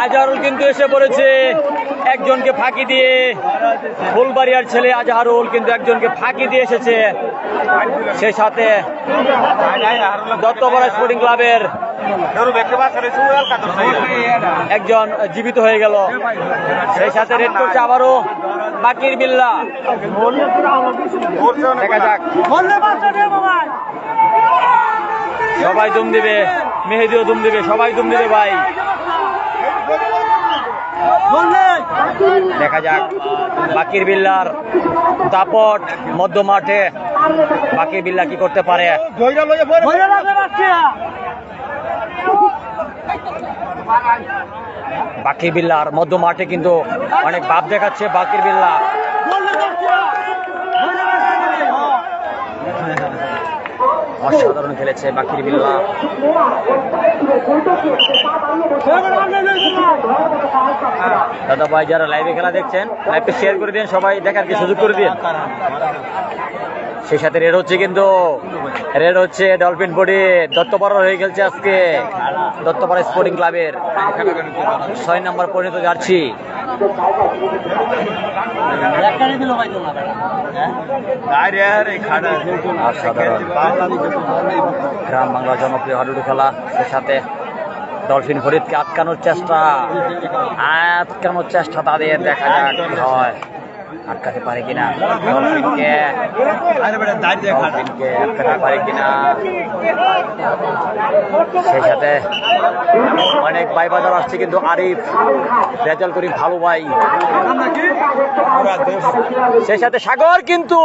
আজহারুল কিন্তু এসে পড়েছে একজনকে ফাঁকি দিয়ে। ফুলবাড়িয়ার ছেলে আজহারুল কিন্তু একজনকে ফাঁকি দিয়ে এসেছে। সেই সাথে দত্তপাড়া স্পোর্টিং ক্লাবের একজন জীবিত হয়ে গেল। সেই সাথে রেড করছে আবারও বাকির বিল্লা। দেখা যাক, সবাই দুম দিবে, মেহেদিও দুম দিবে, সবাই দুম দিবে ভাই। দেখা যাক বাকির বিল্লার দাপট মধ্য মাঠে বাকির বিল্লা কি করতে পারে। বাকির বিল্লার মধ্য মাঠে কিন্তু অনেক ভাব দেখাচ্ছে বাকির বিল্লা। অসাধারণ খেলেছে বাকির বিল্লা। দাদা ভাই যারা লাইভে খেলা দেখছেন লাইভে শেয়ার করে দিন, সবাই দেখার কি সুযোগ করে দিন। সেই সাথে রেড হচ্ছে, কিন্তু রেড হচ্ছে ডলফিন বডি দত্তপাড়া হয়ে গেছে আজকে দত্তপাড়া স্পোর্টিং ক্লাবের 6 নম্বর পরিণত জার্সি। গ্রাম বাংলা জনপ্রিয় হাডুডু খেলা। সে সাথে ডলফিন ফরিদকে আটকানোর চেষ্টা তাদের। দেখা যাক কি হয়, আটকাতে পারে কিনা ডলফিনকে আটকাতে পারে কিনা। সেই সাথে অনেক ভাই বাজার আসছে, কিন্তু আরিফ রেজাল্ট করি ভালো ভাই। সেই সাথে সাগর কিন্তু